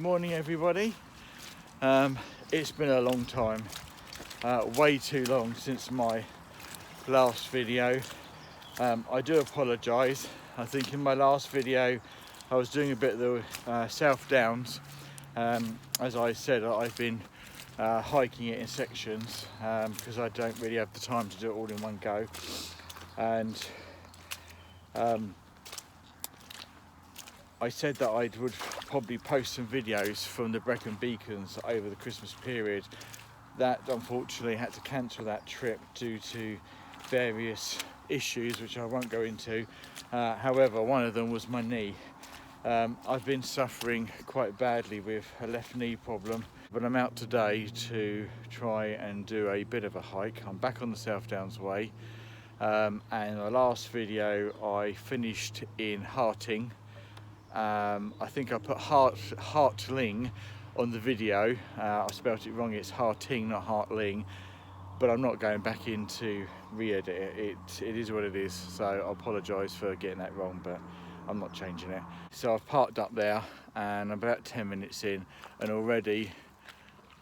Morning everybody. It's been a long time, way too long since my last video. I do apologise. I think in my last video I was doing a bit of the South Downs. As I said, I've been hiking it in sections because I don't really have the time to do it all in one go. And I said that I would probably post some videos from the Brecon Beacons over the Christmas period. That unfortunately had to cancel that trip due to various issues which I won't go into. However, one of them was my knee. I've been suffering quite badly with a left knee problem, but I'm out today to try and do a bit of a hike. I'm back on the South Downs way, and the last video I finished in Harting. I think I put Hartling on the video. I spelt it wrong. It's Harting, not Hartling. But I'm not going back in to re-edit it. It is what it is. So I apologise for getting that wrong, but I'm not changing it. So I've parked up there, and I'm about 10 minutes in, and already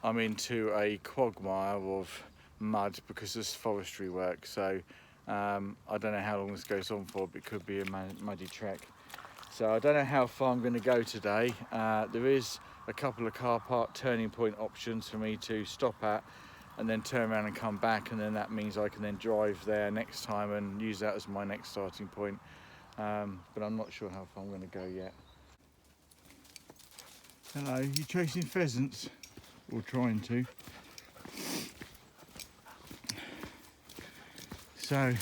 I'm into a quagmire of mud because there's forestry work. So I don't know how long this goes on for, but it could be a muddy trek. So I don't know how far I'm going to go today. There is a couple of car park turning point options for me to stop at and then turn around and come back, and then that means I can then drive there next time and use that as my next starting point. But I'm not sure how far I'm going to go yet. Hello, you chasing pheasants? Or trying to. So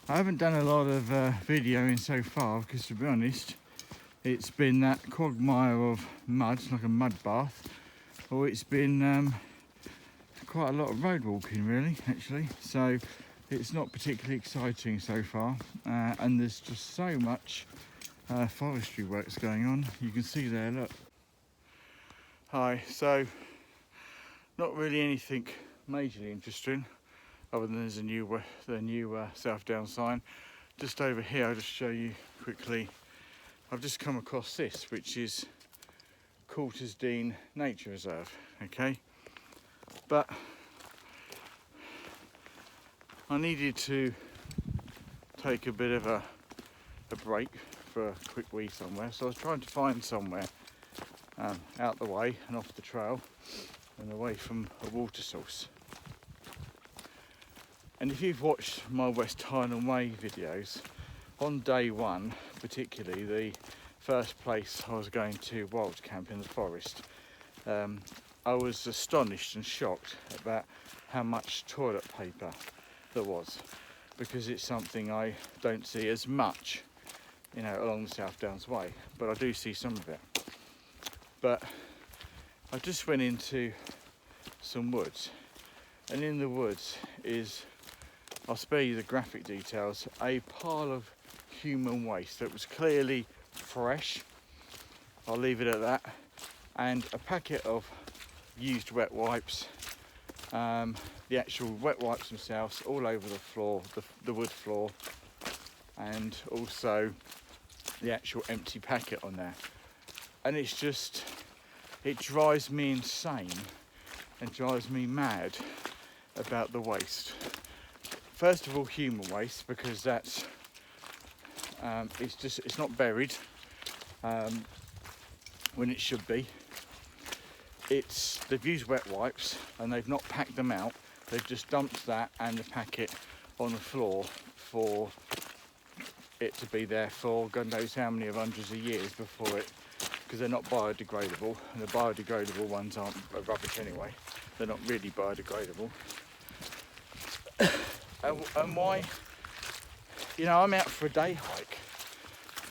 I haven't done a lot of videoing so far because, to be honest, it's been that quagmire of mud, like a mud bath, or it's been quite a lot of road walking really, actually. So it's not particularly exciting so far, and there's just so much forestry works going on. You can see there, look. Hi, so not really anything majorly interesting, other than there's the new South Down sign. Just over here, I'll just show you quickly. I've just come across this, which is Dean Nature Reserve, okay? But I needed to take a bit of a break for a quick wee somewhere, so I was trying to find somewhere out the way and off the trail and away from a water source. And if you've watched my West Highland Way videos, on day one, particularly the first place I was going to wild camp in the forest, I was astonished and shocked about how much toilet paper there was, because it's something I don't see as much, you know, along the South Downs way, but I do see some of it. But I just went into some woods, and in the woods is, I'll spare you the graphic details, a pile of human waste that was clearly fresh, I'll leave it at that, and a packet of used wet wipes, the actual wet wipes themselves all over the floor, the wood floor, and also the actual empty packet on there. And it's just, it drives me insane and drives me mad about the waste. First of all, human waste, because that's it's not buried when it should be. They've used wet wipes and they've not packed them out. They've just dumped that and the packet on the floor for it to be there for God knows how many of hundreds of years before it, because they're not biodegradable, and the biodegradable ones aren't rubbish anyway. They're not really biodegradable. And why, you know, I'm out for a day hike,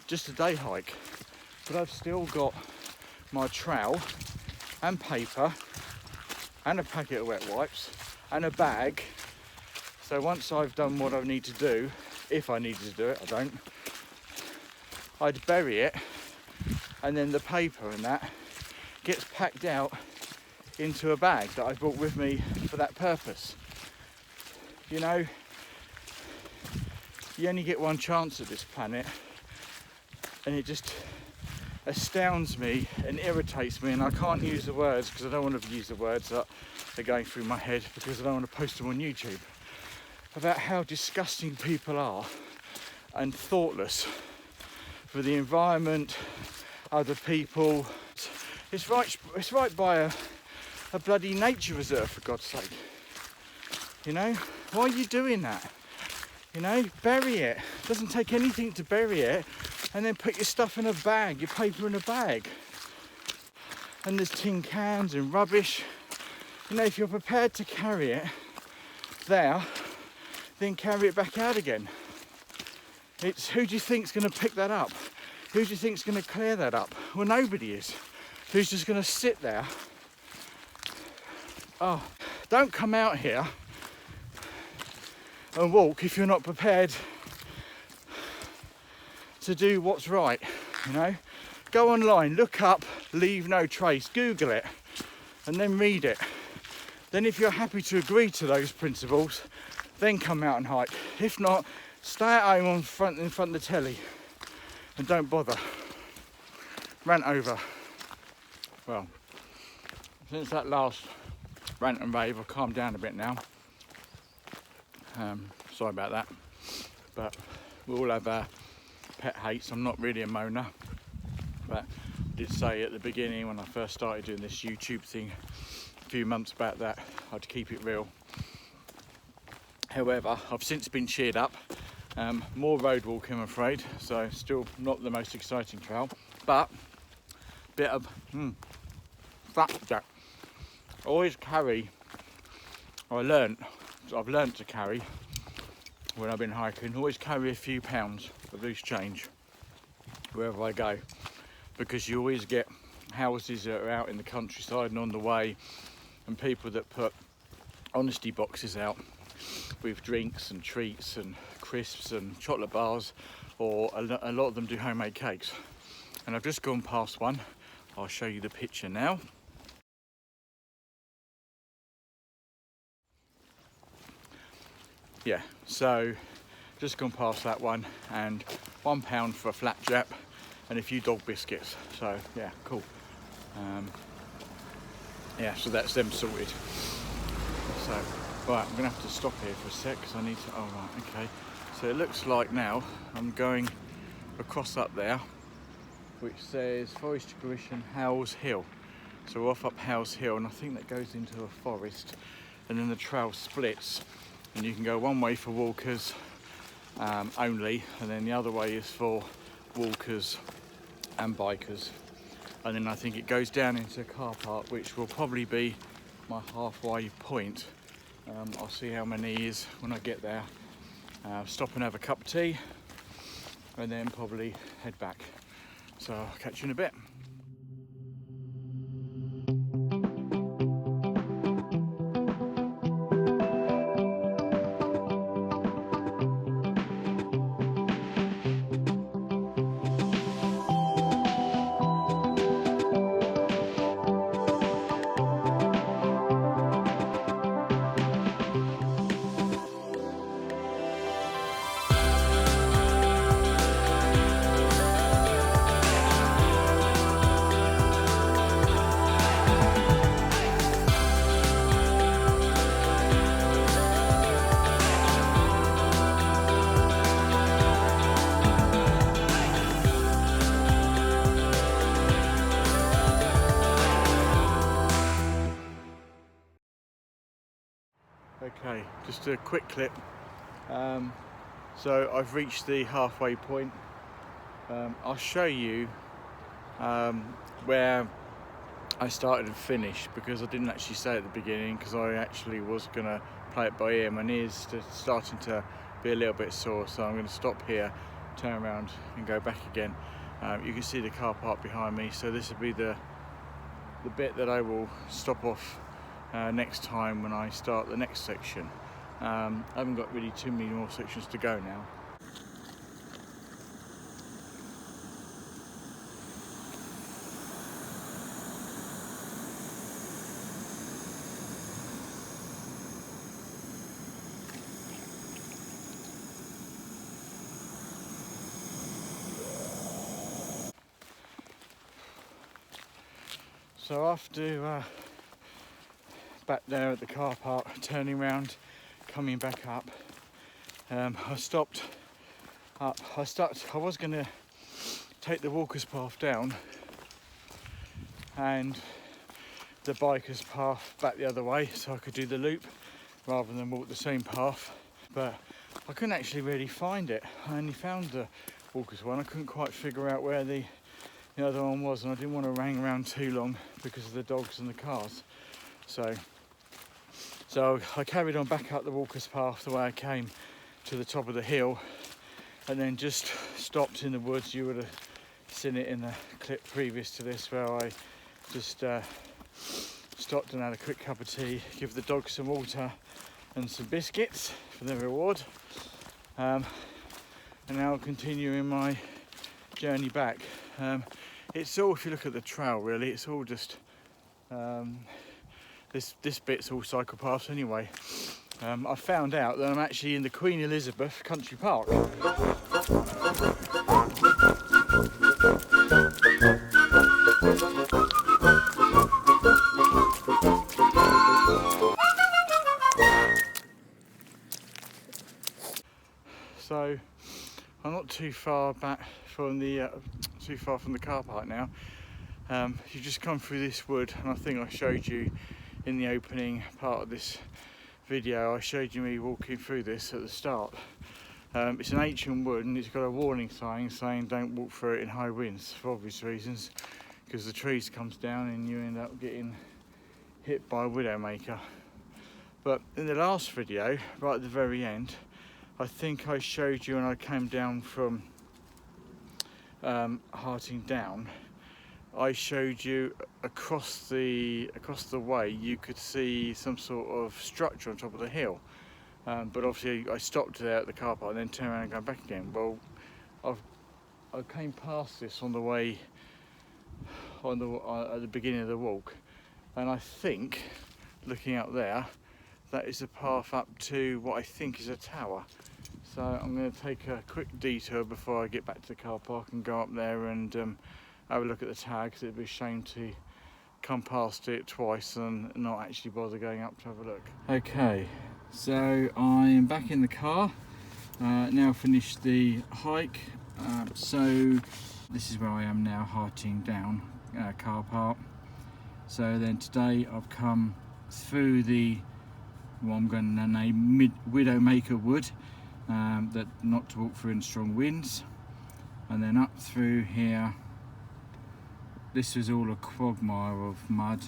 just a day hike, but I've still got my trowel and paper and a packet of wet wipes and a bag. So once I've done what I need to do, if I needed to do it, I don't, I'd bury it, and then the paper and that gets packed out into a bag that I brought with me for that purpose. You know, you only get one chance at this planet, and astounds me and irritates me, and I can't use the words because I don't want to use the words that are going through my head because I don't want to post them on YouTube, about how disgusting people are and thoughtless for the environment, other people. It's right by a bloody nature reserve, for God's sake. You know, why are you doing that? You know, bury it. It doesn't take anything to bury it, and then put your stuff in a bag, your paper in a bag. And there's tin cans and rubbish. You know, if you're prepared to carry it there, then carry it back out again. It's who do you think's going to pick that up? Who do you think's going to clear that up? Well, nobody is. Who's just going to sit there? Oh, don't come out here and walk if you're not prepared to do what's right, you know? Go online, look up, leave no trace, Google it, and then read it. Then if you're happy to agree to those principles, then come out and hike. If not, stay at home in front of the telly and don't bother. Rant over. Well, since that last rant and rave, I've calmed down a bit now. Sorry about that, but we all have our pet hates. I'm not really a moaner, but I did say at the beginning when I first started doing this YouTube thing a few months back that I'd keep it real. However, I've since been cheered up. More road walking, I'm afraid, so still not the most exciting trail, but a bit of flapjack. Always carry, I've learnt to carry when I've been hiking, always carry a few pounds of loose change wherever I go, because you always get houses that are out in the countryside and on the way, and people that put honesty boxes out with drinks and treats and crisps and chocolate bars, or a lot of them do homemade cakes. And I've just gone past one. I'll show you the picture now. Yeah, so just gone past that one, and £1 for a flapjack and a few dog biscuits. So yeah, cool. Yeah, so that's them sorted. So right, I'm gonna have to stop here for a sec because I need to. Oh right, okay. So it looks like now I'm going across up there, which says Forest Tuition Howes Hill. So we're off up Howes Hill, and I think that goes into a forest, and then the trail splits. And you can go one way for walkers only, and then the other way is for walkers and bikers. And then I think it goes down into a car park, which will probably be my halfway point. I'll see how many is when I get there. Stop and have a cup of tea, and then probably head back. So I'll catch you in a bit. Okay, just a quick clip. So I've reached the halfway point. I'll show you where I started and finished, because I didn't actually say at the beginning, because I actually was going to play it by ear. My ears starting to be a little bit sore, so I'm going to stop here, turn around and go back again. You can see the car park behind me, so this will be the bit that I will stop off next time when I start the next section. I haven't got really too many more sections to go now. So after back there at the car park, turning around, coming back up, I stopped up. I was going to take the walker's path down and the biker's path back the other way, so I could do the loop rather than walk the same path, but I couldn't actually really find it. I only found the walker's one. I couldn't quite figure out where the other one was, and I didn't want to hang around too long because of the dogs and the cars. So I carried on back up the walker's path the way I came to the top of the hill, and then just stopped in the woods. You would have seen it in the clip previous to this, where I just stopped and had a quick cup of tea, give the dogs some water and some biscuits for their reward, and now continuing my journey back. It's all, if you look at the trail, really, it's all just this bit's all cycle paths anyway. I found out that I'm actually in the Queen Elizabeth Country Park. So I'm not too far back from the car park now. You just come through this wood, and I think I showed you in the opening part of this video, I showed you me walking through this at the start. It's an ancient wood, and it's got a warning sign saying don't walk through it in high winds, for obvious reasons, because the trees comes down and you end up getting hit by a widowmaker. But in the last video, right at the very end, I think I showed you when I came down from Harting Down, I showed you across the way you could see some sort of structure on top of the hill, but obviously I stopped there at the car park and then turned around and go back again. Well, I came past this on the way at the beginning of the walk, and I think, looking out there, that is the path up to what I think is a tower. So I'm going to take a quick detour before I get back to the car park and go up there and have a look at the tag, because it'd be a shame to come past it twice and not actually bother going up to have a look. Okay, so I'm back in the car, now finished the hike. So this is where I am now, Harting Down car park. So then today I've come through the, what I'm going to name Widowmaker Wood, that not to walk through in strong winds, and then up through here. This was all a quagmire of mud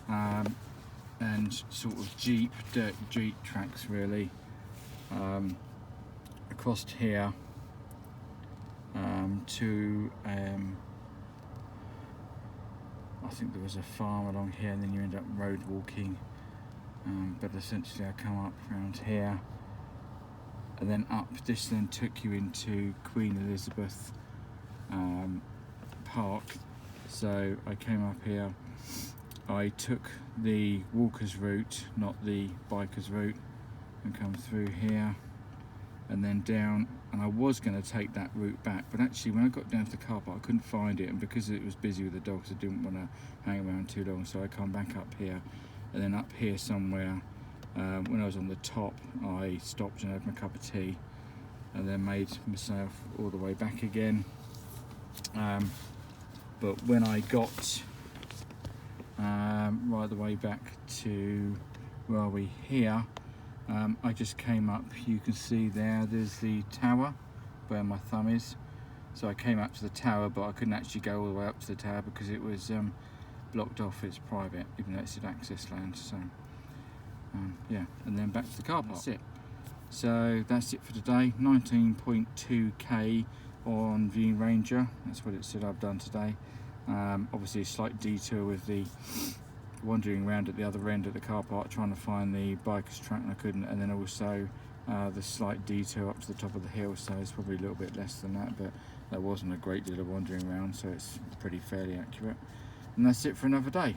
and sort of dirt Jeep tracks really, across here to I think there was a farm along here, and then you end up road walking, but essentially I come up around here and then up. This then took you into Queen Elizabeth Park. So I came up here, I took the walker's route, not the biker's route, and come through here and then down, and I was going to take that route back, but actually when I got down to the car park I couldn't find it, and because it was busy with the dogs I didn't want to hang around too long, so I come back up here, and then up here somewhere, when I was on the top I stopped and had my cup of tea and then made myself all the way back again. But when I got right the way back to, where are we, here, I just came up, you can see there's the tower where my thumb is. So I came up to the tower, but I couldn't actually go all the way up to the tower because it was blocked off, it's private, even though it's an access land. So yeah, and then back to the car park. That's it. So that's it for today. 19.2k on Viewing Ranger, that's what it said I've done today. Obviously a slight detour with the wandering around at the other end of the car park trying to find the biker's track, and I couldn't, and then also the slight detour up to the top of the hill, so it's probably a little bit less than that, but there wasn't a great deal of wandering around, so it's pretty fairly accurate. And that's it for another day.